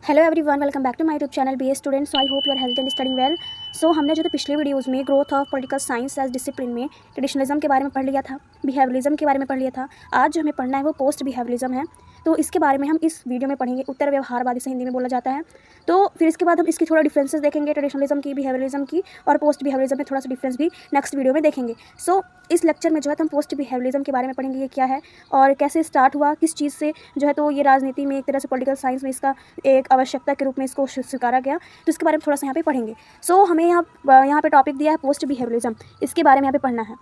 Hello everyone, welcome back to my YouTube channel B A student. So I hope you are health and studying well. So हमने जो तो पिछले videos में growth of political science as discipline में traditionalism के बारे में पढ़ लिया था, बिहेवियरिज्म के बारे में पढ़ लिया था। आज जो हमें पढ़ना है वो पोस्ट बिहेवियरिज्म है। तो इसके बारे में हम इस वीडियो में पढ़ेंगे। उत्तर व्यवहारवाद इसे हिंदी में बोला जाता है। तो फिर इसके बाद हम इसकी थोड़ा डिफरेंसेस देखेंगे, ट्रेडिशनलिज्म की, बिहेवियरिज्म की, और पोस्ट बिहेवियरिज्म में थोड़ा सा डिफरेंस भी नेक्स्ट वीडियो में देखेंगे। सो इस लेक्चर में जो है हम पोस्ट बिहेवियरिज्म के बारे में पढ़ेंगे, ये क्या है और कैसे स्टार्ट हुआ, किस चीज़ से जो है तो ये राजनीति में एक तरह से पॉलिटिकल साइंस में इसका एक आवश्यकता के रूप में इसको स्वीकारा गया। तो इसके बारे में थोड़ा सा यहाँ पे पढ़ेंगे। सो हमें यहाँ पे टॉपिक दिया है पोस्ट बिहेवियरिज्म। इसके बारे में यहाँ पे पढ़ना है।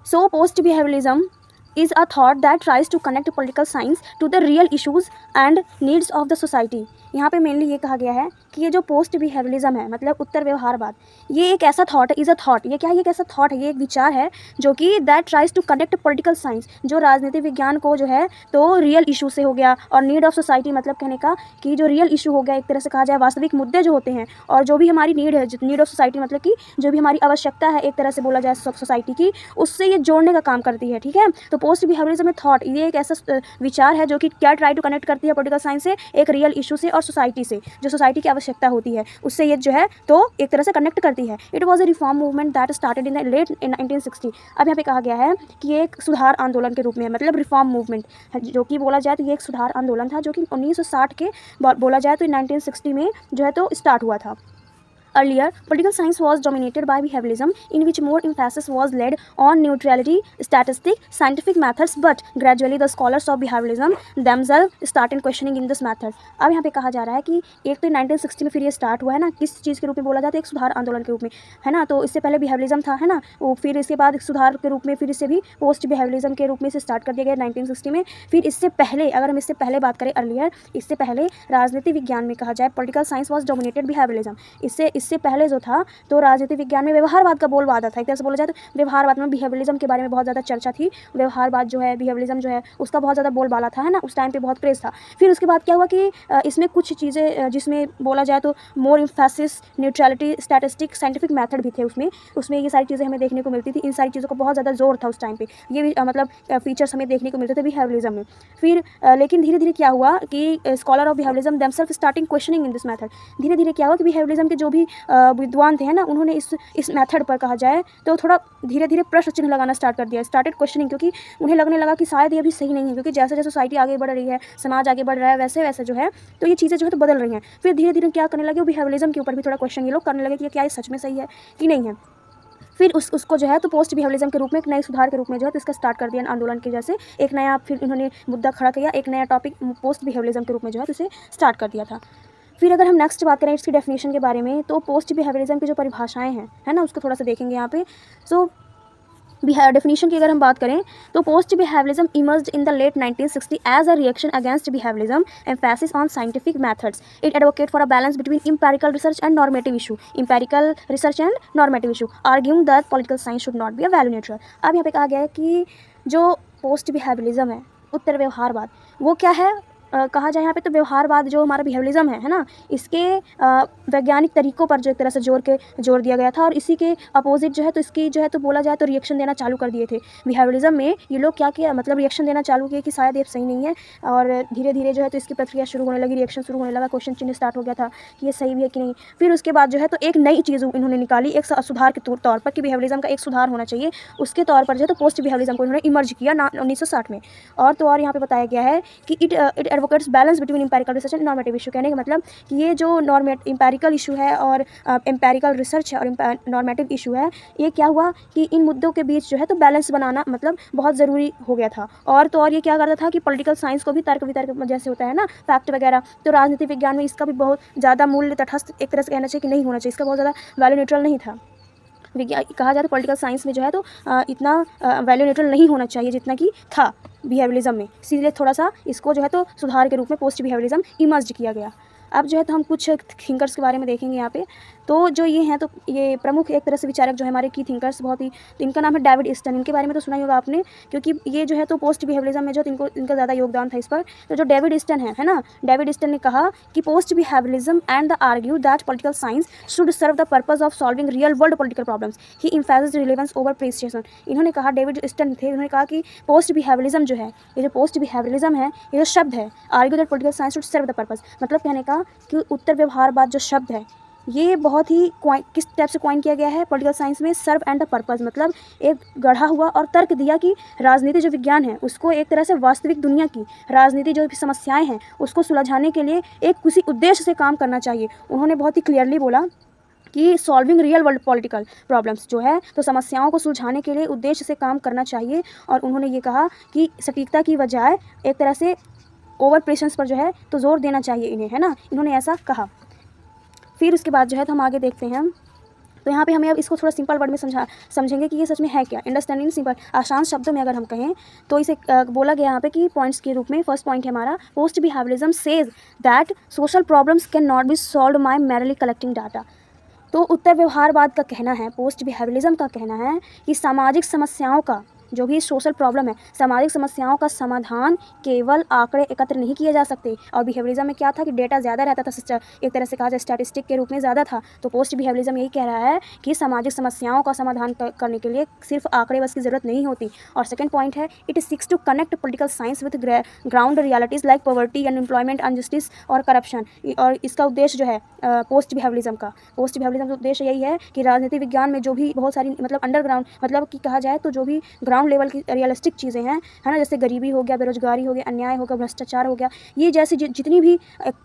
So post behaviourism is a thought that tries to connect political science to the real issues and needs of the society। यहाँ पे मेनली ये कहा गया है कि ये जो पोस्ट बिहेवियरिज्म है, मतलब उत्तर व्यवहारवाद, ये एक ऐसा थॉट है, इज़ अ थॉट। ये क्या है? ये एक ऐसा थॉट है, ये एक विचार है जो कि that tries to connect political science, जो राजनीतिक विज्ञान को जो है तो रियल इशू से हो गया, और नीड ऑफ सोसाइटी मतलब कहने का कि जो रियल इशू हो गया, एक तरह से कहा जाए वास्तविक मुद्दे जो होते हैं और जो भी हमारी नीड है, नीड ऑफ सोसाइटी मतलब कि जो भी हमारी आवश्यकता है एक तरह से बोला जाए सोसाइटी की, उससे ये जोड़ने का काम करती है। ठीक है, तो पोस्ट बिहेवियरिज्म में थॉट ये एक ऐसा विचार है जो कि क्या ट्राई टू कनेक्ट करती है पॉलिटिकल साइंस से, एक रियल इशू से और सोसाइटी से, जो सोसाइटी की आवश्यकता होती है उससे ये जो है तो एक तरह से कनेक्ट करती है। It was a reform movement that started in the late 1960। अब यहाँ पे कहा गया है कि ये एक सुधार आंदोलन के रूप में है, मतलब रिफॉर्म मूवमेंट जो कि बोला जाए तो ये एक सुधार आंदोलन था जो कि 1960 के बोला जाए तो 1960 में जो है तो स्टार्ट हुआ था। Earlier, political science was dominated by behaviorism, in which more emphasis was laid on neutrality, statistics, scientific methods, but gradually the scholars of behaviorism themselves started questioning in this method। अब यहाँ पे कहा जा रहा है कि एक तो 1960 में फिर ये स्टार्ट हुआ है ना, किस चीज़ के रूप में बोला जाता है, एक सुधार आंदोलन के रूप में, है ना। तो इससे पहले बिहेवियरिज्म था, है ना, वो फिर इसके बाद एक सुधार के रूप में फिर इसे भी पोस्ट बिहेवियरिज्म के रूप में इसे स्टार्ट कर दिया गया 1960 में। फिर इससे पहले, अगर हम इससे पहले बात करें अर्लियर, इससे पहले राजनीति विज्ञान में कहा जाए political science was dominated behaviourism. इससे पहले जो था तो राजनीति विज्ञान में व्यवहारवाद का बोलबाला था। एक तरह से बोला जाए तो व्यवहारवाद में बिहेवियरिज्म के बारे में बहुत ज़्यादा चर्चा थी। व्यवहारवाद जो है, बिहेवियरिज्म जो है, उसका बहुत ज़्यादा बोलबाला था, है ना, उस टाइम पे बहुत क्रेज था। फिर उसके बाद क्या हुआ कि इसमें कुछ चीज़ें जिसमें बोला जाए तो more emphasis, neutrality, statistic, scientific method भी थे उसमें ये सारी चीज़ें हमें देखने को मिलती थी। इन सारी चीज़ों को बहुत ज़्यादा जोर था उस टाइम पे, ये भी मतलब फीचर्स हमें देखने को मिलते थे बिहेवियरिज्म में। फिर लेकिन धीरे धीरे क्या हुआ कि scholar of behaviourism themselves starting questioning in this method. धीरे धीरे क्या हुआ कि बिहेवियरिज्म के जो भी विद्वान थे, है ना, उन्होंने इस मेथड पर कहा जाए तो थोड़ा धीरे धीरे प्रश्न चिन्ह लगाना स्टार्ट कर दिया, स्टार्टेड क्वेश्चनिंग, क्योंकि उन्हें लगने लगा कि शायद ये भी सही नहीं है, क्योंकि जैसे जैसे सोसाइटी आगे बढ़ रही है, समाज आगे बढ़ रहा है, वैसे वैसे जो है तो ये चीज़ें जो है तो बदल रही हैं। फिर धीरे धीरे क्या करने लगे, वो बिहेवियरिज्म के ऊपर भी थोड़ा क्वेश्चन ये लोग करने लगे कि क्या ये सच में सही है कि नहीं है। फिर उसको जो है तो पोस्ट बिहेवियरिज्म के रूप में, एक नए सुधार के रूप में जो है तो इसका स्टार्ट कर दिया आंदोलन के जैसे एक नया, फिर इन्होंने मुद्दा खड़ा किया, एक नया टॉपिक पोस्ट बिहेवियरिज्म के रूप में जो है तो इसे स्टार्ट कर दिया था। फिर अगर हम नेक्स्ट बात करें इसकी डेफिनेशन के बारे में, तो पोस्ट बिहेवियरिज्म की जो परिभाषाएं हैं, है ना, उसको थोड़ा सा देखेंगे यहाँ पे। सो डेफिनेशन की अगर हम बात करें तो post behaviourism emerged in the late 1960 as a reaction against behaviourism, emphasis on scientific methods. It advocate for a balance between empirical research and normative issue, arguing that political science should not be a value neutral. अब यहाँ पे कहा गया है कि जो post behaviourism है, उत्तर व्यवहारवाद, वो क्या है, कहा जाए यहाँ पे तो व्यवहारवाद जो हमारा बिहेवियरिज्म है ना, इसके वैज्ञानिक तरीकों पर जो एक तरह से जोर दिया गया था, और इसी के अपोजिट जो है तो इसकी जो है तो बोला जाए तो रिएक्शन देना चालू कर दिए थे। बिहेवियरिज्म में ये लोग क्या किया, मतलब रिएक्शन देना चालू किया कि शायद ये सही नहीं है, और धीरे धीरे जो है तो इसकी प्रक्रिया शुरू होने लगी, रिएक्शन शुरू होने लगा, क्वेश्चन चिन्ह स्टार्ट हो गया था कि ये सही भी है कि नहीं। फिर उसके बाद जो है तो एक नई चीज़ इन्होंने निकाली, एक सुधार के तौर पर कि बिहेवियरिज्म का एक सुधार होना चाहिए, उसके तौर पर जो है तो पोस्ट बिहेवियरिज्म को इन्होंने इमर्ज किया 1960 में। और यहाँ पे बताया गया है कि it advocates balance between empirical research and normative issue. कहने का मतलब कि ये जो इंपेरिकल इशू है और इंपेरिकल रिसर्च है और नॉर्मेटिव इशू है, ये क्या हुआ कि इन मुद्दों के बीच जो है तो बैलेंस बनाना मतलब बहुत ज़रूरी हो गया था। और ये क्या करता था कि पॉलिटिकल साइंस को भी तर्क वितर्क जैसे होता है ना, फैक्ट वगैरह, तो राजनीति विज्ञान में इसका भी बहुत ज़्यादा मूल्य तटस्थ एक तरह से कहना चाहिए कि नहीं होना चाहिए, इसका बहुत ज़्यादा वैल्यू न्यूट्रल नहीं था। कहा जाए तो पॉलिटिकल साइंस में जो है तो इतना वैल्यू न्यूट्रल नहीं होना चाहिए जितना कि था बिहेवियरिज्म में, इसीलिए थोड़ा सा इसको जो है तो सुधार के रूप में पोस्ट बिहेवियरिज्म इमर्ज्ड किया गया। अब जो है तो हम कुछ थिंकर्स के बारे में देखेंगे यहाँ पे। तो जो ये हैं, तो ये प्रमुख एक तरह से विचारक जो है हमारे की थिंकर्स बहुत ही, तो इनका नाम है डेविड ईस्टन। इनके बारे में तो सुना ही होगा आपने, क्योंकि ये जो है तो पोस्ट बिहेवियरिज्म में जो इनका ज़्यादा योगदान था इस पर। तो जो डेविड ईस्टन है ना, डेविड ईस्टन ने कहा कि post behaviourism and the argue that political science should serve the purpose of solving real world political problems, he emphasised relevance over precision. इन्होंने कहा, डेविड ईस्टन थे, उन्होंने कहा कि पोस्ट बिहेवियरिज्म जो है, ये जो पोस्ट बिहेवियरिज्म है, ये जो शब्द है, argue that political science should serve the purpose, मतलब कहने का कि उत्तर व्यवहारवाद जो शब्द है, ये बहुत ही किस टाइप से कॉइन किया गया है पॉलिटिकल साइंस में, सर्व एंड द पर्पज़, मतलब एक गढ़ा हुआ और तर्क दिया कि राजनीति जो विज्ञान है उसको एक तरह से वास्तविक दुनिया की राजनीति जो भी समस्याएं हैं उसको सुलझाने के लिए एक किसी उद्देश्य से काम करना चाहिए। उन्होंने बहुत ही क्लियरली बोला कि solving real world political problems जो है तो समस्याओं को सुलझाने के लिए उद्देश्य से काम करना चाहिए। और उन्होंने ये कहा कि सटीकता की बजाय एक तरह से ओवर प्रेशंस पर जो है तो जोर देना चाहिए इन्हें, है ना, इन्होंने ऐसा कहा। फिर उसके बाद जो है तो हम आगे देखते हैं। तो यहाँ पे हमें अब इसको थोड़ा सिंपल वर्ड में समझेंगे कि ये सच में है क्या। अंडरस्टैंडिंग सिंपल, आसान शब्दों में अगर हम कहें तो इसे बोला गया यहाँ पे कि पॉइंट्स के रूप में, फर्स्ट पॉइंट है हमारा, post behaviourism says that social problems can not be solve by merely collecting data. तो उत्तर व्यवहारवाद का कहना है, पोस्ट बिहेवियरिज्म का कहना है कि सामाजिक समस्याओं का जो भी सोशल प्रॉब्लम है, सामाजिक समस्याओं का समाधान केवल आंकड़े एकत्र नहीं किए जा सकते। और बिहेवियरिज्म में क्या था कि डेटा ज़्यादा रहता था, एक तरह से कहा जाए स्टैटिस्टिक के रूप में ज़्यादा था। तो पोस्ट बिहेवियरिज्म यही कह रहा है कि सामाजिक समस्याओं का समाधान करने के लिए सिर्फ आंकड़े बस की ज़रूरत नहीं होती। और सेकेंड पॉइंट है, it seeks to connect political science with ground realities like poverty, unemployment, unjustice और करप्शन। और इसका उद्देश्य जो है पोस्ट बिहेवियरिज्म का उद्देश्य यही है कि राजनीति विज्ञान में जो भी बहुत सारी मतलब अंडरग्राउंड, मतलब कि कहा जाए तो जो भी ग्राउंड लेवल की रियलिस्टिक चीज़ें हैं, है ना, जैसे गरीबी हो गया, बेरोजगारी हो गया, अन्याय हो गया, भ्रष्टाचार हो गया, ये जैसी जितनी भी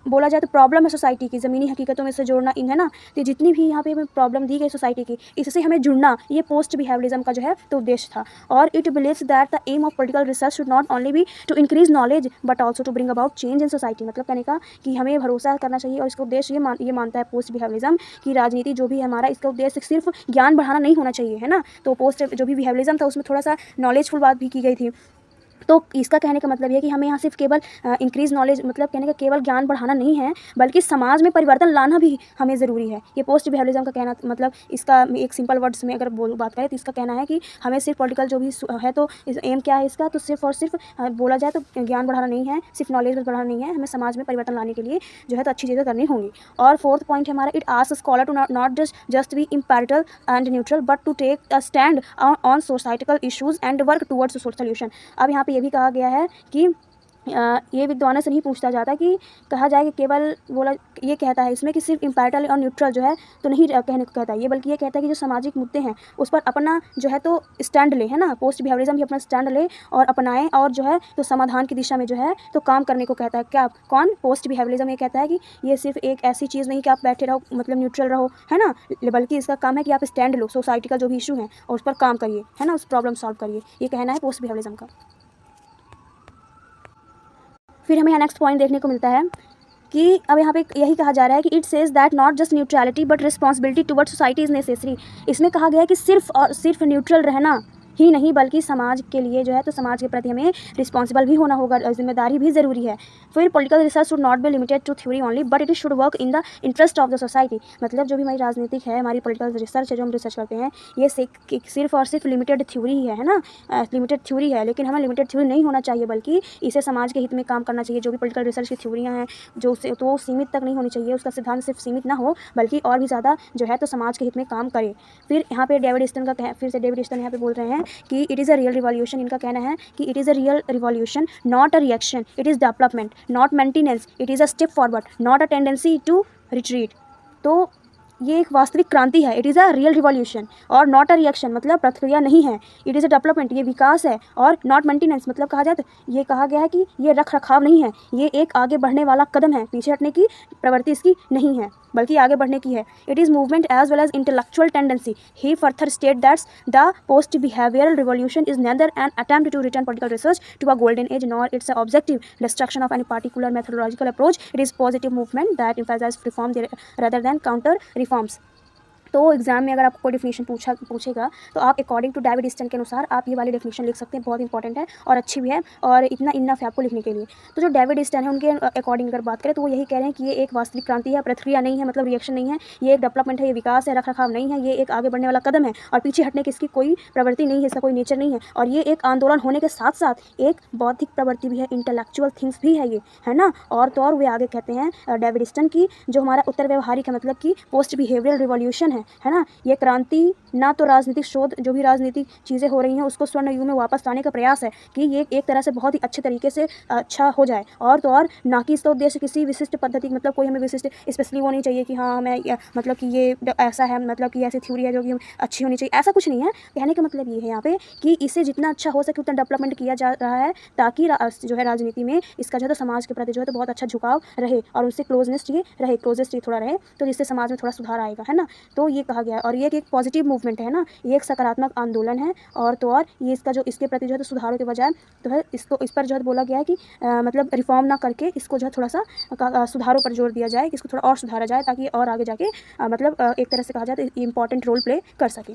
बोला जाए तो प्रॉब्लम है सोसाइटी की, ज़मीनी हकीकतों में से जोड़ना इन, है ना, तो जितनी भी यहाँ पे हमें प्रॉब्लम दी गई सोसाइटी की, इससे हमें जुड़ना, ये पोस्ट बिहेवियरिज्म का जो है तो उद्देश्य था। और it believes that the aim of political research should not only be to increase knowledge but also to bring about change in society, मतलब कहने का कि हमें भरोसा करना चाहिए। और इसका उद्देश्य ये मानता है पोस्ट बिहेवियरिज्म कि राजनीति जो भी है हमारा, इसका उद्देश्य सिर्फ ज्ञान बढ़ाना नहीं होना चाहिए, है ना। तो पोस्ट जो भी बिहेवियरिज्म था उसमें थोड़ा सा नॉलेजफुल बात भी की गई थी। तो इसका कहने का मतलब ये है कि हमें यहाँ सिर्फ केवल इंक्रीज नॉलेज, मतलब कहने का केवल ज्ञान बढ़ाना नहीं है, बल्कि समाज में परिवर्तन लाना भी हमें ज़रूरी है। ये पोस्ट बिहेवियरिज्म का कहना, मतलब इसका एक सिंपल वर्ड्स में अगर बात करें तो इसका कहना है कि हमें सिर्फ पॉलिटिकल जो भी है तो एम क्या है इसका, तो सिर्फ और सिर्फ बोला जाए तो ज्ञान बढ़ाना नहीं है, सिर्फ नॉलेज बढ़ाना नहीं है, हमें समाज में परिवर्तन लाने के लिए जो है तो अच्छी चीज़ें करनी होंगी। और फोर्थ पॉइंट है हमारा, it asks scholar to not just be impartial and neutral but to take a stand on societal issues and work towards solution. अब यहाँ पे ये भी कहा गया है कि ये विद्वानों से नहीं पूछता जाता कि कहा जाए कि केवल बोला, ये कहता है इसमें कि सिर्फ इम्पैरिटल और न्यूट्रल जो है तो नहीं कहने को कहता है ये, बल्कि ये कहता है कि जो सामाजिक मुद्दे हैं उस पर अपना जो है तो स्टैंड ले, है ना, पोस्ट बिहेवियरिज्म भी अपना स्टैंड ले और अपनाएं और जो है तो समाधान की दिशा में जो है तो काम करने को कहता है। क्या कौन? पोस्ट बिहेवियरिज्म ये कहता है कि ये सिर्फ एक ऐसी चीज़ नहीं कि आप बैठे रहो, मतलब न्यूट्रल रहो, है ना, बल्कि इसका काम है कि आप स्टैंड लो, सोसाइटी का जो भी इशू है और उस पर काम करिए, है ना, उस प्रॉब्लम सॉल्व करिए। ये कहना है पोस्ट बिहेवियरिज्म का। फिर हमें यहाँ नेक्स्ट पॉइंट देखने को मिलता है कि अब यहाँ पे यही कहा जा रहा है कि it says that not just neutrality but responsibility toward society is necessary. इसमें कहा गया है कि सिर्फ और सिर्फ न्यूट्रल रहना ही नहीं, बल्कि समाज के लिए जो है तो समाज के प्रति हमें रिस्पॉन्सिबल भी होना होगा, जिम्मेदारी भी ज़रूरी है। फिर political research should not be limited to theory only but it should work in the interest of the society. मतलब जो भी हमारी राजनीतिक है, हमारी पॉलिटिकल रिसर्च है जो हम रिसर्च करते हैं, ये सिर्फ और सिर्फ लिमिटेड थ्योरी ही है ना, लिमिटेड थ्योरी है, लेकिन हमें लिमिटेड थ्योरी नहीं होना चाहिए, बल्कि इसे समाज के हित में काम करना चाहिए। जो भी पॉलिटिकल रिसर्च की थ्योरियाँ हैं जो तो सीमित तक नहीं होनी चाहिए, उसका सिद्धांत सिर्फ सीमित ना हो, बल्कि और भी ज़्यादा जो है तो समाज के हित में काम करे। फिर यहाँ पे डेविड ईस्टन का फिर से डेविड ईस्टन यहाँ पे बोल रहे हैं कि it is a real revolution. इनका कहना है कि it is a real revolution, not a reaction, it is development not maintenance, it is a step forward not a tendency to retreat. तो ये एक वास्तविक क्रांति है, it is a real revolution, और नॉट अ रिएक्शन मतलब प्रतिक्रिया नहीं है, इट इज़ अ डेवलपमेंट ये विकास है, और नॉट मेंटेनेंस मतलब कहा जाए तो ये कहा गया है कि ये रख रखाव नहीं है, ये एक आगे बढ़ने वाला कदम है, पीछे हटने की प्रवृत्ति इसकी नहीं है, बल्कि आगे बढ़ने की है। It is movement as well as intellectual tendency. He further state that's the post behavioural revolution is neither an attempt to return political research to a golden age nor it's a objective destruction of any particular methodological approach. It is positive movement that emphasizes reform rather than counter reforms। तो exam में अगर आपको कोई definition पूछेगा तो आप according to David stern के अनुसार आप ये वाली डेफिनेशन लिख सकते हैं, बहुत इंपॉर्टेंट है और अच्छी भी है और इतना इनफ है आपको लिखने के लिए। तो जो डेविड स्टर्न है उनके अकॉर्डिंग अगर बात करें तो वो यही कह रहे हैं कि ये एक वास्तविक क्रांति है, प्रतिक्रिया नहीं है, मतलब रिएक्शन नहीं है, ये एक डेवलपमेंट है, ये विकास है, रखरखाव नहीं है, ये एक आगे बढ़ने वाला कदम है और पीछे हटने की इसकी कोई प्रवृत्ति नहीं है, इसका कोई नेचर नहीं है। और ये एक आंदोलन होने के साथ साथ एक बौद्धिक प्रवृत्ति भी है, इंटेलेक्चुअल थिंग्स भी है ये, है ना। और तो और वे आगे कहते हैं डेविड स्टर्न की जो हमारा उत्तर व्यवहारिक है, मतलब कि पोस्ट बिहेवियरल रिवॉल्यूशन है ना, ये क्रांति ना तो राजनीतिक शोध, जो भी राजनीतिक चीज़ें हो रही हैं उसको स्वर्ण युग में वापस लाने का प्रयास है कि ये एक तरह से बहुत ही अच्छे तरीके से अच्छा हो जाए, और तो और ना कि इसका उद्देश्य किसी विशिष्ट पद्धति, मतलब कोई हमें विशिष्ट स्पेशली वो नहीं चाहिए कि हाँ हमें मतलब कि ये ऐसा है, मतलब कि ऐसी थ्योरी है जो कि अच्छी होनी चाहिए, ऐसा कुछ नहीं है। कहने का मतलब ये है यहाँ पे कि इससे जितना अच्छा हो सके उतना डेवलपमेंट किया जा रहा है ताकि जो है राजनीति में इसका जो है तो समाज के प्रति जो है तो बहुत अच्छा झुकाव रहे और उससे क्लोजनेस ये रहे, क्लोजेस्ट ये थोड़ा रहे, तो जिससे समाज में थोड़ा सुधार आएगा, है ना। तो ये कहा गया है और ये एक पॉजिटिव मूवमेंट है ना, ये एक सकारात्मक आंदोलन है। और तो और ये इसका जो इसके प्रति जो है तो सुधारों के बजाय तो है इसको इस पर जो है बोला गया है कि मतलब रिफॉर्म ना करके इसको जो है थोड़ा सा सुधारों पर जोर दिया जाए, कि इसको थोड़ा और सुधारा जाए ताकि और आगे जाके मतलब एक तरह से कहा जाए तो इंपॉर्टेंट रोल प्ले कर सके।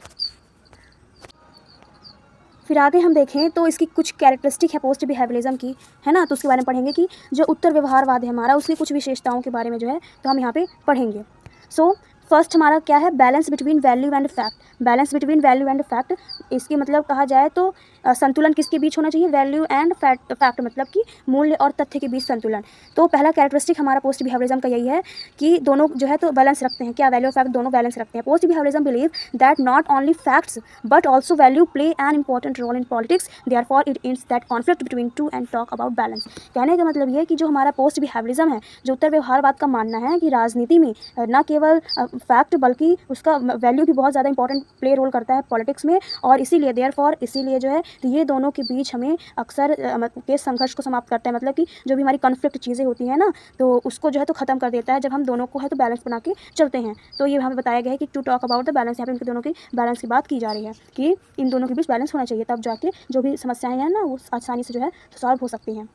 फिर आगे हम देखें तो इसकी कुछ कैरेक्टरिस्टिक है पोस्ट बिहेवियरिज्म की, है ना, तो उसके बारे में पढ़ेंगे कि जो उत्तर व्यवहारवाद है हमारा उसकी कुछ विशेषताओं के बारे में जो है तो हम यहाँ पे पढ़ेंगे। सो फर्स्ट हमारा क्या है, balance between value and fact. Balance between value and fact, इसकी मतलब कहा जाए तो संतुलन किसके बीच होना चाहिए, वैल्यू एंड फैक्ट मतलब कि मूल्य और तथ्य के बीच संतुलन। तो पहला कैरेक्टरिस्टिक हमारा पोस्ट बिहेवियरिज्म का यही है कि दोनों जो है तो बैलेंस रखते हैं, क्या वैल्यू और फैक्ट दोनों बैलेंस रखते हैं। Post behaviourism believe that not only facts but also value play an important role in politics, therefore it ends that conflict between two and talk about balance. कहने का मतलब ये है कि जो हमारा पोस्ट बिहेवियरिज्म है, जो उत्तर व्यवहारवाद का मानना है कि राजनीति में न केवल फैक्ट बल्कि उसका वैल्यू भी बहुत ज़्यादा इंपॉर्टेंट प्ले रोल करता है पॉलिटिक्स में, और इसीलिए देयरफॉर इसीलिए जो है तो ये दोनों के बीच हमें अक्सर के संघर्ष को समाप्त करता है, मतलब कि जो भी हमारी कॉन्फ्लिक्ट चीज़ें होती हैं ना तो उसको जो है तो ख़त्म कर देता है जब हम दोनों को है तो बैलेंस बना के चलते हैं। तो ये हमें बताया गया है कि to talk about the balance, यहाँ पे इनके दोनों की बैलेंस की बात की जा रही है कि इन दोनों के बीच बैलेंस होना चाहिए, तब जाके जो भी समस्याएं हैं ना वो आसानी से जो है तो सॉल्व हो सकती हैं।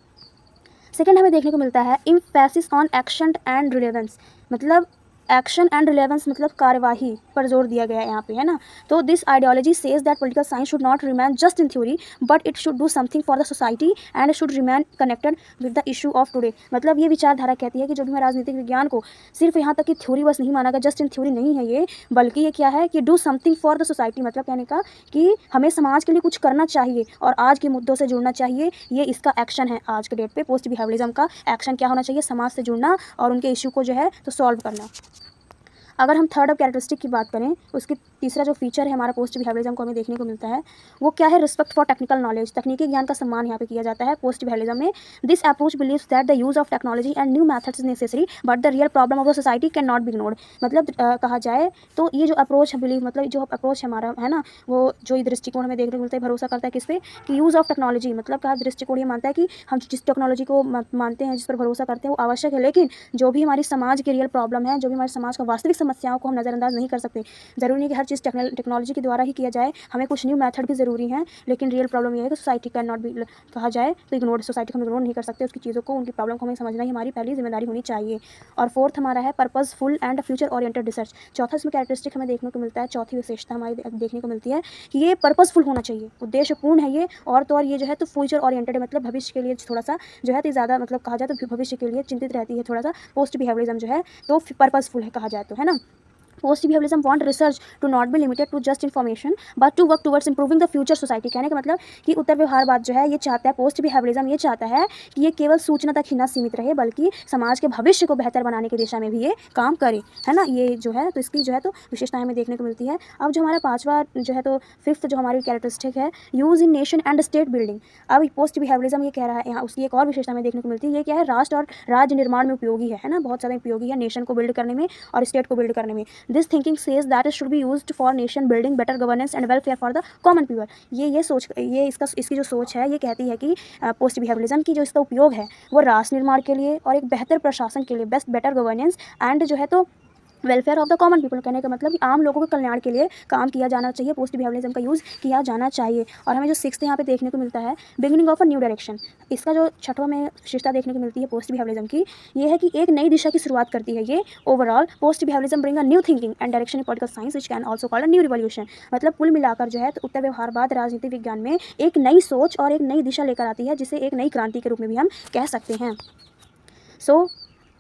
सेकेंड हमें देखने को मिलता है emphasis on action and relevance, मतलब एक्शन एंड रिलेवेंस मतलब कार्यवाही पर जोर दिया गया है यहाँ पे, है ना। तो this ideology says that political science should not remain just in theory but it should do something for the society and should remain connected with the issue of today. मतलब ये विचारधारा कहती है कि जो भी हमारे राजनीतिक विज्ञान को सिर्फ यहाँ तक कि थ्योरी बस नहीं माना गया, जस्ट इन थ्योरी नहीं है ये, बल्कि ये क्या है कि do something for the society, मतलब कहने का कि हमें समाज के लिए कुछ करना चाहिए और आज के मुद्दों से जुड़ना चाहिए, ये इसका एक्शन है। आज के डेट पे पोस्ट बिहेवियरिज्म का एक्शन क्या होना चाहिए, समाज से जुड़ना और उनके इशू को जो है तो सॉल्व करना। अगर हम थर्ड कैरेक्टरिस्टिक की बात करें, उसकी तीसरा जो फीचर है हमारा पोस्ट बिहेवियरिज्म को हमें देखने को मिलता है वो क्या है, रिस्पेक्ट फॉर टेक्निकल नॉलेज, तकनीकी ज्ञान का सम्मान यहाँ पे किया जाता है पोस्ट बिहेवियरिज्म में। This approach beliefs that the use of technology and new methods is necessary but the real problem of the society can not be ignored. मतलब कहा जाए तो ये जो अप्रोच है बिलीव, मतलब जो अप्रोच हमारा है ना वो जो दृष्टिकोण हमें देखने को मिलता है भरोसा करता है किस पे, कि यूज़ ऑफ टेक्नोलॉजी, मतलब कहा दृष्टिकोण ये मानता है कि हम जिस टेक्नोलॉजी को मानते हैं जिस पर भरोसा करते हैं वो आवश्यक है, लेकिन जो भी हमारी समाज की रियल प्रॉब्लम है, जो भी हमारे समाज का वास्तविक समस्याओं को हम नज़रअंदाज नहीं कर सकते। ज़रूरी नहीं कि हर चीज़ टेक्नोलॉजी के द्वारा ही किया जाए, हमें कुछ न्यू मेथड भी ज़रूरी हैं, लेकिन रियल प्रॉब्लम ये है कि सोसाइटी कैन नॉट बी कहा जाए तो इग्नोर, सोसाइटी को हम इग्नोर नहीं कर सकते, उसकी चीज़ों को उनकी प्रॉब्लम को हमें समझना ही हमारी पहली जिम्मेदारी होनी चाहिए। और फोर्थ हमारा है purposeful and future oriented research. चौथा इसमें कैरेक्टरिस्टिक हमें देखने को मिलता है, चौथी विशेषता हमारी देखने को मिलती है कि ये पर्पसफुल होना चाहिए, उद्देश्यपूर्ण है ये, और तो और ये जो है तो फ्यूचर ओरिएंटेड मतलब भविष्य के लिए थोड़ा सा जो है तो ज़्यादा मतलब कहा जाए तो भविष्य के लिए चिंतित रहती है थोड़ा सा पोस्ट बिहेवियरिज्म जो है तो पर्पसफुल है कहा जाए तो, है ना। Post behaviourism want research to not be limited to just information but to work towards improving the future society. कहने का मतलब कि उत्तर व्यवहारवाद जो है ये चाहता है, पोस्ट बिहेवियरिज्म ये चाहता है कि ये केवल सूचना तक ही ना सीमित रहे बल्कि समाज के भविष्य को बेहतर बनाने की दिशा में भी ये काम करे, है ना। ये जो है तो इसकी जो है तो विशेषताएं हमें देखने को मिलती है। अब जो हमारा पांचवा जो है तो फिफ्थ जो हमारी कैरेक्टरिस्टिक है use in nation and state building. अब पोस्ट बिहेवियरिज्म ये कह रहा है, यहाँ उसकी एक और विशेषता हमें देखने को मिलती है, ये क्या है, राष्ट्र और राज्य निर्माण में उपयोगी है ना, बहुत ज़्यादा उपयोगी है नेशन को बिल्ड करने में और स्टेट को बिल्ड करने में। This thinking says that it should be used for nation building, better governance and welfare for the common people। ये सोच, ये इसकी जो सोच है ये कहती है कि पोस्ट बिहेवियरिज्म की जो इसका उपयोग है वो राष्ट्र निर्माण के लिए और एक बेहतर प्रशासन के लिए, बेटर गवर्नेंस एंड जो है तो welfare of the common people, कहने का मतलब कि आम लोगों के कल्याण के लिए काम किया जाना चाहिए, पोस्ट बिहेवियरिज्म का यूज़ किया जाना चाहिए। और हमें जो 6th यहाँ पे देखने को मिलता है, beginning of a new direction, इसका जो 6वां में विशेषता देखने को मिलती है पोस्ट बिहेवियरिज्म की, ये है कि एक नई दिशा की शुरुआत करती है ये। Overall post behaviourism bring a new thinking and direction in political science which can also called a new revolution, मतलब कुल मिलाकर जो है तो उत्तर व्यवहारवाद राजनीति विज्ञान में एक नई सोच और एक नई दिशा लेकर आती है, जिसे एक नई क्रांति के रूप में भी हम कह सकते हैं।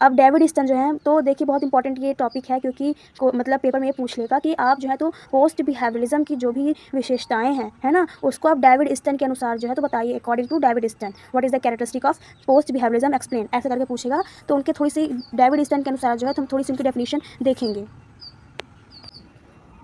अब डेविड ईस्टन जो है, तो देखिए बहुत इंपॉर्टेंट ये टॉपिक है, क्योंकि मतलब पेपर में ये पूछ लेगा कि आप जो है तो पोस्ट बिहेवियरिज्म की जो भी विशेषताएं हैं, है ना, उसको आप डेविड ईस्टन के अनुसार जो है तो बताइए। According to David Easton what is the characteristic of post behaviourism explain, ऐसे करके पूछेगा। तो उनके थोड़ी सी डेविड ईस्टन के अनुसार जो है तो हम थोड़ी सी उनकी डेफिनेशन देखेंगे।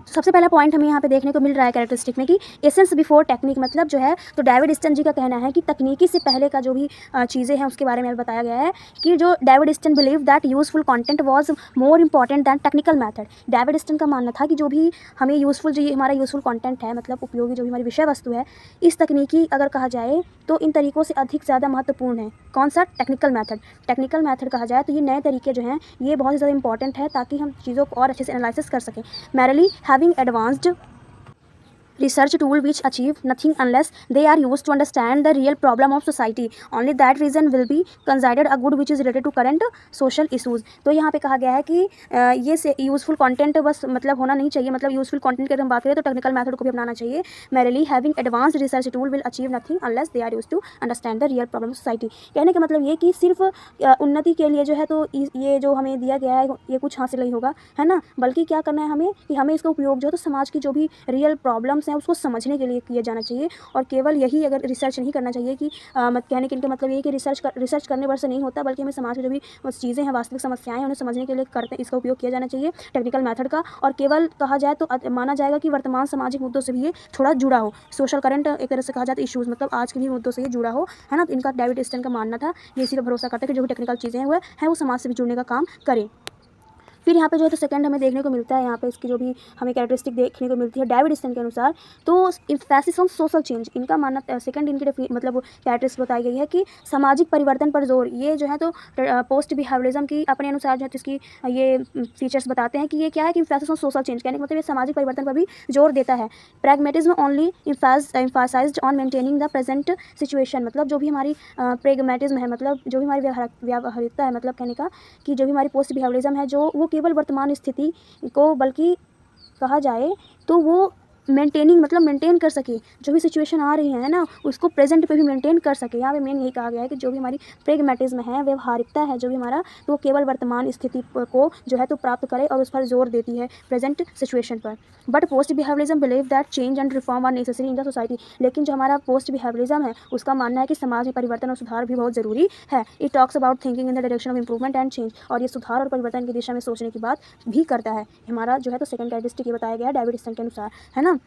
सबसे पहला पॉइंट हमें यहाँ पे देखने को मिल रहा है कैरेक्टरिस्टिक में कि एसेंस बिफोर टेक्निक, मतलब जो है तो डेविड ईस्टन जी का कहना है कि तकनीकी से पहले का जो भी चीज़ें हैं उसके बारे में बताया गया है कि जो David Easton believe that useful content was more important than technical method. David Easton का मानना था कि जो भी हमें यूजफुल, जो ये हमारा यूजफुल कंटेंट है, मतलब उपयोगी जो भी हमारी विषय वस्तु है, इस तकनीकी अगर कहा जाए तो इन तरीकों से अधिक ज़्यादा महत्वपूर्ण है। कौन सा? Technical method. टेक्निकल मेथड कहा जाए तो ये नए तरीके जो हैं ये बहुत ही ज़्यादा इंपॉर्टेंट है, ताकि हम चीज़ों को और अच्छे से एनालिसिस कर सकें। Merely having advanced research tool which achieve nothing unless they are used to understand the real problem of society. Only that reason will be considered a good which is related to current social issues. तो यहाँ पे कहा गया है कि ये से useful content बस मतलब होना नहीं चाहिए, मतलब यूज़फुल कंटेंट की अगर हम बात करें तो टेक्निकल मेथड को भी अपनाना चाहिए। Merely having advanced research tool will achieve nothing unless they are use to understand the real problem society. कहने का मतलब ये कि सिर्फ उन्नति के लिए जो है तो ये जो हमें दिया गया है ये कुछ हासिल नहीं होगा, है ना, बल्कि क्या करना है हमें कि हमें इसका उपयोग जो है तो समाज की जो भी रियल प्रॉब्लम्स हैं उसको समझने के लिए किया जाना चाहिए। और केवल यही अगर रिसर्च नहीं करना चाहिए कि कहने के इनका मतलब ये कि रिसर्च करने भर से नहीं होता, बल्कि हमें समाज में जो भी चीज़ें हैं, वास्तविक समस्याएं हैं, उन्हें समझने के लिए करते इसका उपयोग किया जाना चाहिए टेक्निकल मेथड का। और केवल कहा जाए तो माना जाएगा कि वर्तमान सामाजिक मुद्दों से भी ये थोड़ा जुड़ा हो, सोशल करंट एक तरह से कहा जाए तो इशूज़, मतलब आज के भी मुद्दों से ये जुड़ा हो, है ना। तो इनका डेविड ईस्टन का मानना था, ये इसी पर भरोसा करता है कि जो भी टेक्निकल चीज़ें हैं वो समाज से भी जुड़ने का काम करें। फिर यहाँ पे जो है तो सेकंड हमें देखने को मिलता है, यहाँ पे इसकी जो भी हमें कैरेक्टरिस्टिक देखने को मिलती है डेविड ईस्टन के अनुसार, तो इम्फेसिस ऑन सोशल चेंज, इनका मानना सेकंड इनकी मतलब कैरेक्टरिस्टिक बताई गई है कि सामाजिक परिवर्तन पर जोर। ये जो है तो पोस्ट बिहेवियरिज्म की अपने अनुसार जो है तो इसकी ये फीचर्स बताते हैं कि ये क्या है कि इम्फेसिस ऑन सोशल चेंज, कहने का मतलब ये सामाजिक परिवर्तन पर भी जोर देता है। Pragmatism only emphasised on maintaining the present situation, मतलब जो भी हमारी प्रैग्मेटिज्म है, मतलब जो भी हमारी व्यावहारिकता है, मतलब कहने का कि जो भी हमारी पोस्ट बिहेवियरिज्म है जो वो केवल वर्तमान स्थिति को, बल्कि कहा जाए तो वो मेंटेनिंग, मतलब मेंटेन कर सके, जो भी सिचुएशन आ रही है ना उसको प्रेजेंट पे भी मेंटेन कर सके। यहाँ पे मेन यही कहा गया है कि जो भी हमारी प्रेगमेटिज्म है, व्यवहारिकता है जो भी हमारा, तो वो केवल वर्तमान स्थिति को जो है तो प्राप्त करे और उस पर जोर देती है प्रेजेंट सिचुएशन पर। But post behaviourism believe that change and reform are necessary in the society, लेकिन जो हमारा पोस्ट बिहेवियरिज्म है उसका मानना है कि समाज में परिवर्तन और सुधार भी बहुत ज़रूरी है। It talks about thinking in the direction of improvement and change, और ये सुधार और परिवर्तन की दिशा में सोचने की बात भी करता है। हमारा जो है तो सेकंड कैरेक्टरिस्टिक ये बताया गया है डेविड ईस्टन के अनुसार, है ना।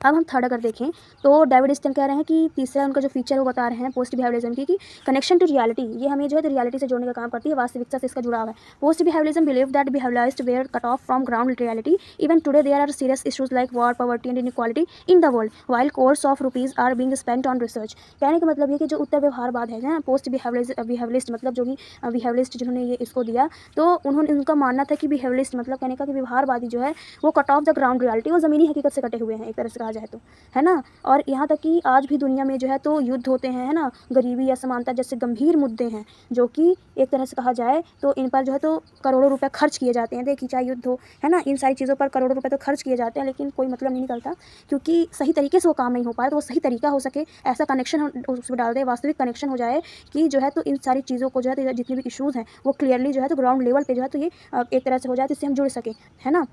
अब हम थर्ड अगर देखें तो डेविड ईस्टन कह रहे हैं कि तीसरा उनका जो फीचर वो बता रहे हैं पोस्ट बिहेवियरिज्म की, कि कनेक्शन टू रियलिटी, ये हमें जो है तो रियलिटी से जोड़ने का काम करती है, वास्तविकता से इसका जुड़ाव है। Post behaviourism believe that behaviourist were cut off from ground reality, even today there are serious issues like war, poverty and inequality in the world while crores of rupees are being spent on research. कहने का मतलब ये कि जो उत्तर व्यवहारवाद है ना, post behaviourist मतलब जो भी बिहेवियरिस्ट जिन्होंने ये इसको दिया, तो उनका मानना था कि बिहेवियरिस्ट मतलब कहने का कि व्यवहारवादी जो है वो cut off the ground reality, वो ज़मीनी हकीकत से कटे हुए हैं एक तरह से कहा जाए तो, है ना। और यहाँ तक कि आज भी दुनिया में जो है तो युद्ध होते हैं, है ना, गरीबी या समानता जैसे गंभीर मुद्दे हैं जो कि एक तरह से कहा जाए तो इन पर जो है तो करोड़ों रुपए खर्च किए जाते हैं। देखिए चाहे युद्ध हो, है ना, इन सारी चीज़ों पर करोड़ों रुपए तो खर्च किए जाते हैं, लेकिन कोई मतलब नहीं निकलता, क्योंकि सही तरीके से वो काम नहीं हो पा रहा। तो वो सही तरीका हो सके, ऐसा कनेक्शन उसमें डाल दे, वास्तविक कनेक्शन हो जाए कि जो है तो इन सारी चीज़ों को जो है तो जितने भी इशूज़ हैं वो क्लियरली जो है तो ग्राउंड लेवल पे जो है तो ये एक तरह से हो जाए तो इससे हम जुड़ सकें, है ना।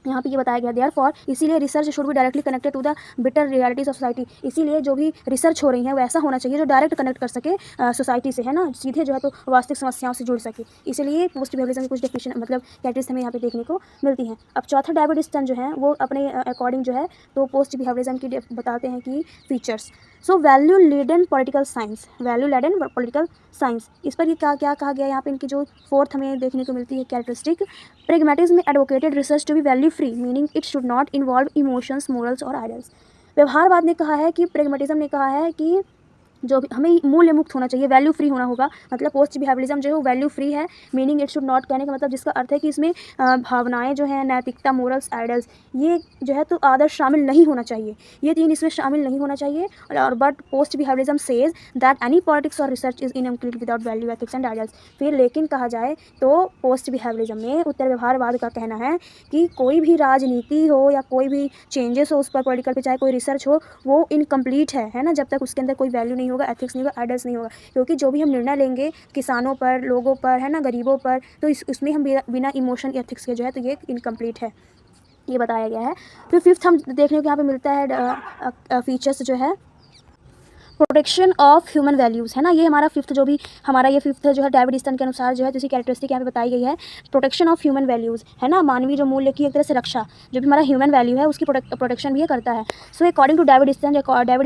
यहाँ पे ये बताया गया देयरफॉर, इसीलिए research should be directly connected to the bitter realities of society, इसीलिए जो भी रिसर्च हो रही है वो ऐसा होना चाहिए जो डायरेक्ट कनेक्ट कर सके सोसाइटी से, है ना, सीधे जो है तो वास्तविक समस्याओं से जुड़ सके। इसीलिए पोस्ट बिहेवियरिज्म की कुछ डेफिनेशन मतलब कैरेक्टरिस्टिक्स हमें यहाँ पे देखने को मिलती हैं। अब चौथा डेविड ईस्टन जो है वो अपने अकॉर्डिंग जो है तो पोस्ट बिहेवियरिज्म की बताते हैं कि features. So value laden political science, value laden political science, इस पर ये क्या कहा गया यहाँ पे इनकी जो फोर्थ हमें देखने को मिलती है characteristic, pragmatism advocated research to be value free, meaning it should not involve emotions, morals और आइडियल्स। व्यवहारवाद ने कहा है कि प्रेगमेटिज्म ने कहा है कि जो भी हमें मूल्य मुक्त होना चाहिए, वैल्यू फ्री होना होगा। मतलब पोस्ट बिहेवियरिज्म जो है वो वैल्यू फ्री है, मीनिंग इट शुड नॉट, कहने का मतलब जिसका अर्थ है कि इसमें भावनाएं जो हैं, नैतिकता, मोरल्स, आइडल्स, ये जो है तो आदर्श शामिल नहीं होना चाहिए, ये तीन इसमें शामिल नहीं होना चाहिए। और but post behaviourism says that any politics और research is incomplete without value, ethics and ideals. फिर लेकिन कहा जाए तो पोस्ट बिहेवियरिज्म में उत्तर व्यवहारवाद का कहना है कि कोई भी राजनीति हो या कोई भी चेंजेस हो उस पर पॉलिटिकल पे, चाहे कोई रिसर्च हो, वो इनकम्प्लीट है ना, जब तक उसके अंदर कोई वैल्यू नहीं होगा, एथिक्स नहीं होगा, आइडल्स नहीं होगा। क्योंकि जो भी हम निर्णय लेंगे किसानों पर, लोगों पर, है ना, गरीबों पर, तो उसमें हम बिना इमोशन, एथिक्स के जो है तो ये इनकम्प्लीट है, ये बताया गया है। फिर फिफ्थ हम देखने को यहाँ पे मिलता है फीचर्स जो है प्रोटेक्शन ऑफ ह्यूमन वैल्यूज़, है ना, ये हमारा फिफ्थ जो भी हमारा ये फिफ्थ जो है डेविड ईस्टन के अनुसार जो है जिसकी कैरेक्टरिस्टिक यहाँ पे बताई गई है, प्रोटेक्शन ऑफ ह्यूमन वैल्यूज़, है ना, मानवीय जो मूल्य की एक तरह से रक्षा, जो भी हमारा ह्यूमन वैल्यू है उसकी प्रोटेक्शन भी ये करता है। So according to David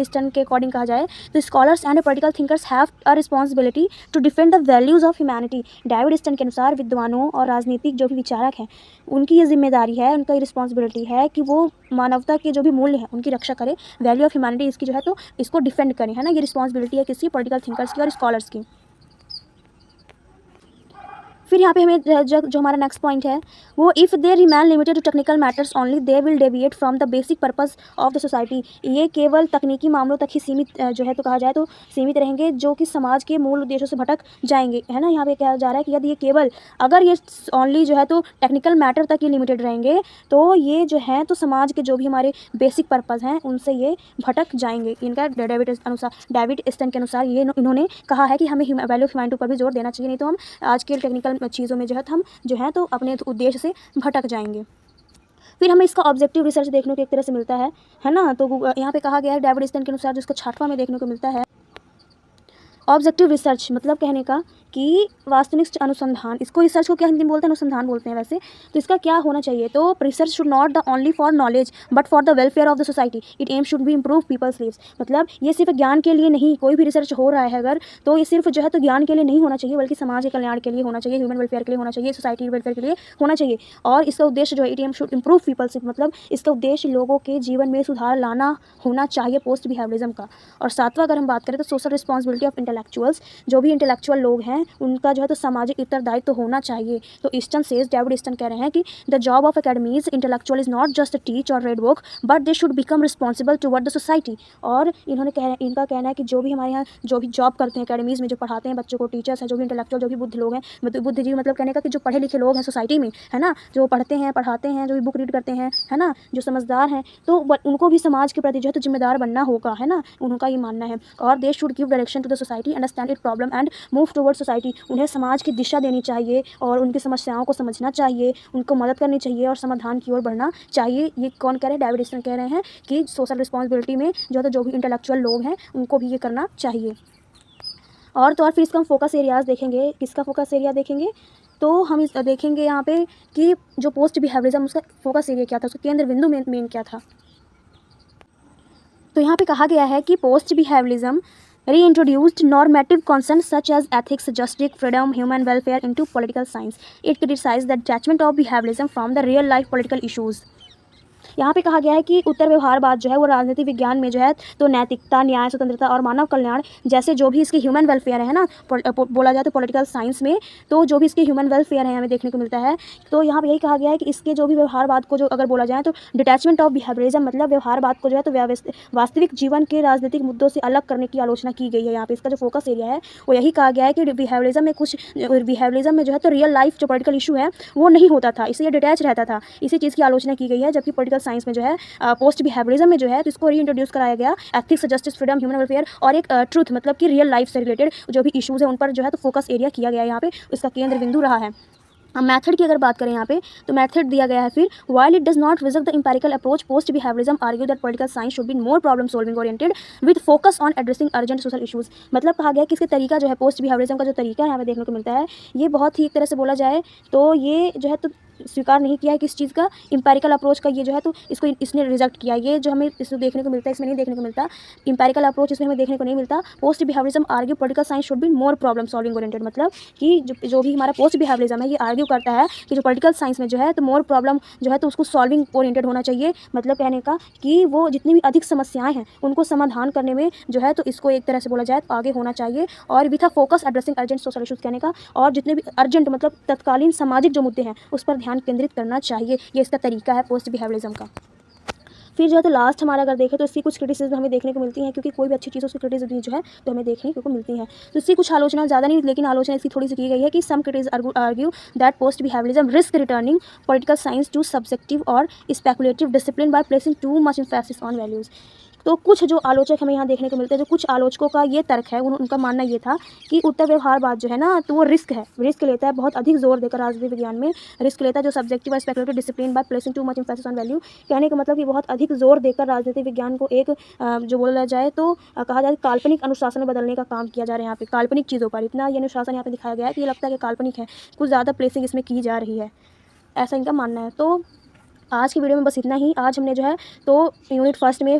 Easton के अकॉर्डिंग कहा जाए तो scholars and political thinkers have a responsibility to defend the values of humanity. David Easton के अनुसार विद्वानों और राजनीतिक जो भी विचारक हैं उनकी ये जिम्मेदारी है, उनका ये रिस्पॉन्सिबिलिटी है कि वो मानवता के जो भी मूल्य हैं उनकी रक्षा करें, वैल्यू ऑफ ह्यूमैनिटी इसकी जो है तो इसको डिफेंड करें, है ना, ये रिस्पॉन्सिबिलिटी है किसी पॉलिटिकल थिंकर्स की और स्कॉलर्स की। फिर यहाँ पे हमें जो हमारा नेक्स्ट पॉइंट है वो if they remain limited to technical matters only they will deviate from the basic purpose of the society. ये केवल तकनीकी मामलों तक ही सीमित जो है तो कहा जाए तो सीमित रहेंगे, जो कि समाज के मूल उद्देश्यों से भटक जाएंगे, है ना। यहाँ पे कहा जा रहा है कि यदि ये केवल अगर ये ओनली जो है तो टेक्निकल मैटर तक ही लिमिटेड रहेंगे तो ये जो है तो समाज के जो भी हमारे बेसिक पर्पज़ हैं उनसे ये भटक जाएंगे। इनका डेविड ईस्टन के अनुसार ये इन्होंने कहा है कि हमें वैल्यू ऑफ ह्यूमैनिटी पर भी जोर देना चाहिए, नहीं तो हम आज के टेक्निकल चीज़ों में जो है तो हम जो है तो अपने उद्देश्य से भटक जाएंगे। फिर हमें इसका ऑब्जेक्टिव रिसर्च देखने को एक तरह से मिलता है ना। तो यहाँ पे कहा गया है डेविड ईस्टन के अनुसार जिसको 6वां में देखने को मिलता है ऑब्जेक्टिव रिसर्च, मतलब कहने का कि वास्तविक अनुसंधान, इसको रिसर्च को क्या हिंदी में बोलते हैं, अनुसंधान बोलते हैं वैसे। तो इसका क्या होना चाहिए, तो research should not the only for knowledge but for the welfare of the society, it aim should be improve people's lives. मतलब ये सिर्फ ज्ञान के लिए नहीं, कोई भी रिसर्च हो रहा है अगर तो ये सिर्फ जो है तो ज्ञान के लिए नहीं होना चाहिए, बल्कि समाज के कल्याण के लिए होना चाहिए, ह्यूमन वेलफेयर के लिए होना चाहिए, सोसाइटी वेलफेयर के लिए होना चाहिए। और इसका उद्देश्य जो है it aim should improve people's, मतलब इसका उद्देश्य लोगों के जीवन में सुधार लाना होना चाहिए पोस्ट बिहेवियरिज्म का। और 7वां अगर हम बात करें तो सोशल रिस्पॉन्सिबिलिटी ऑफ इंटेलेक्चुअल्स, जो भी इंटेलेक्चुअल लोग हैं उनका जो है तो सामाजिक उत्तरदायित्व तो होना चाहिए। तो ईस्टन सेज, डेविड ईस्टन कह रहे हैं कि the job of academies intellectual is not just teach और read book but they should become responsible toward the society. और इनका कहना है कि जो भी हमारे यहाँ जो भी जॉब करते हैं अकेडमीज़ में, जो पढ़ाते हैं बच्चों को, टीचर्स हैं, जो भी इंटेलेक्चुअल जो भी बुद्ध लोग हैं, बुद्धिजीवी मतलब कहने का कि जो पढ़े लिखे लोग हैं सोसाइटी में, है ना, जो पढ़ते हैं पढ़ाते हैं, जो भी बुक रीड करते हैं, है ना, जो समझदार हैं, तो उनको भी समाज के प्रति जो है तो जिम्मेदार बनना होगा, है ना, उनका ये मानना है। और they should give direction to the society, understand it problem and move toward society. उन्हें समाज की दिशा देनी चाहिए और उनकी समस्याओं को समझना चाहिए, उनको मदद करनी चाहिए और समाधान की ओर बढ़ना चाहिए। ये कौन कह रहे हैं, डेविड ईस्टन कह रहे हैं कि सोशल रिस्पॉन्सिबिलिटी में जो है तो जो भी इंटेलेक्चुअल लोग हैं उनको भी ये करना चाहिए। और फिर इसका हम फोकस एरियाज़ देखेंगे। किसका फोकस एरिया देखेंगे, तो हम इस देखेंगे यहाँ पे कि जो पोस्ट बिहेवियरिज्म उसका फोकस एरिया क्या था, उसका केंद्र बिंदु मेन क्या था। तो यहाँ पे कहा गया है कि post behaviourism reintroduced normative concepts such as ethics, justice, freedom, human welfare into political science. It criticized the detachment of behaviorism from the real life political issues. यहाँ पे कहा गया है कि उत्तर व्यवहारवाद जो है वो राजनीतिक विज्ञान में जो है तो नैतिकता, न्याय, स्वतंत्रता और मानव कल्याण जैसे जो भी इसके ह्यूमन वेलफेयर है ना, बोला जाए तो पॉलिटिकल साइंस में, तो जो भी इसके ह्यूमन वेलफेयर है हमें देखने को मिलता है। तो यहाँ पे यही कहा गया है कि इसके जो भी व्यवहारवाद को जो अगर बोला जाए तो डिटैचमेंट ऑफ बिहेवियरिज्म, मतलब व्यवहारवाद को जो है तो वास्तविक जीवन के राजनीतिक मुद्दों से अलग करने की आलोचना की गई है। यहाँ पे इसका जो फोकस एरिया है वो यही कहा गया है कि बिहेवियरिज्म में जो है तो रियल लाइफ जो पॉलिटिकल इशू है वो नहीं होता था, इसलिए डिटैच रहता था, इसी चीज़ की आलोचना की गई है। जबकि पॉलिटिकल साइंस में जो है पोस्ट बिहेवियरिज्म में जो है तो इसको रीइंट्रोड्यूस कराया गया, ethics, justice, freedom, human welfare और एक ट्रूथ, मतलब कि रियल लाइफ से रिलेटेड जो भी इश्यूज है उन पर जो है तो फोकस एरिया किया गया है, यहाँ पे इसका केंद्र बिंदु रहा है। अब मेथड की अगर बात करें यहाँ पे तो मेथड दिया गया है फिर, while it does not reject the empirical approach, post behaviourism argue that political science should be more problem solving oriented with focus on addressing urgent social issues. मतलब कहा गया कि इसके तरीका जो है पोस्ट बिहेवियरिज्म का जो तरीका यहाँ पे देखने को मिलता है ये बहुत ही एक तरह से बोला जाए तो ये जो है तो स्वीकार नहीं किया है किस चीज़ का, इंपेरिकल अप्रोच का। ये जो है तो इसको इसने रिजेक्ट किया। ये जो हमें इसमें देखने को मिलता है, इसमें नहीं देखने को मिलता। इंपेरिकल अप्रोच इसमें हमें देखने को नहीं मिलता। Post behaviourism argue political science should be more problem solving oriented, मतलब कि जो भी हमारा पोस्ट बिहेवियरिज्म है ये आर्ग्यू करता है कि जो पॉलिटिकल साइंस में जो है तो मोर प्रॉब्लम जो है तो उसको सॉल्विंग ओरिएंटेड होना चाहिए। मतलब कहने का कि वो जितनी भी अधिक समस्याएं हैं उनको समाधान करने में जो है तो इसको एक तरह से बोला जाए तो आगे होना चाहिए। और with a focus addressing urgent social issues कहने का, और जितने भी अर्जेंट मतलब तत्कालीन सामाजिक जो मुद्दे हैं उस पर ध्यान केंद्रित करना चाहिए। ये इसका तरीका है पोस्ट बिहेवियरिज्म का। फिर जो है तो लास्ट हमारा अगर देखें तो इसकी कुछ क्रिटिसिज्म हमें देखने को मिलती है, क्योंकि कोई भी अच्छी चीज़ उसकी क्रिटिसिज्म जो है तो हमें देखने को मिलती है। तो इसकी कुछ आलोचना ज़्यादा नहीं, लेकिन आलोचना इसकी थोड़ी सी की गई है कि some critics argue that post behaviourism risk returning political science to subjective और speculative discipline by placing too much emphasis on values. तो कुछ जो आलोचक हमें यहाँ देखने को मिलते हैं, जो कुछ आलोचकों का ये तर्क है, उनका मानना ये था कि उत्तर व्यवहारवाद जो है ना तो वो रिस्क है, रिस्क लेता है, बहुत अधिक जोर देकर राजनीति विज्ञान में रिस्क लेता है, जो सब्जेक्टिव और speculative discipline by placing too much emphasis on value. कहने का मतलब कि बहुत अधिक जोर देकर राजनीति विज्ञान को एक जो बोला जाए तो कहा जाए काल्पनिक अनुशासन में बदलने का काम किया जा रहा है। यहाँ पे काल्पनिक चीज़ों पर इतना ये अनुशासन यहाँ पे दिखाया गया है कि ये लगता है कि काल्पनिक है, कुछ ज़्यादा प्लेसिंग इसमें की जा रही है, ऐसा इनका मानना है। तो आज की वीडियो में बस इतना ही। आज हमने जो है तो यूनिट फर्स्ट में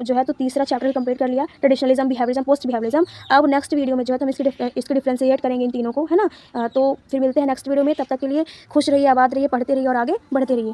जो है तो तीसरा चैप्टर कंप्लीट कर लिया, ट्रेडिशनलिज्म, बिहेवियरिज्म, पोस्ट बिहेवियरिज्म। अब नेक्स्ट वीडियो में जो है तो हम इसको डिफ्रेंशिएट करेंगे इन तीनों को, है ना। तो फिर मिलते हैं नेक्स्ट वीडियो में। तब तक के लिए खुश रहिए, आबाद रहिए, पढ़ते रहिए और आगे बढ़ते रहिए।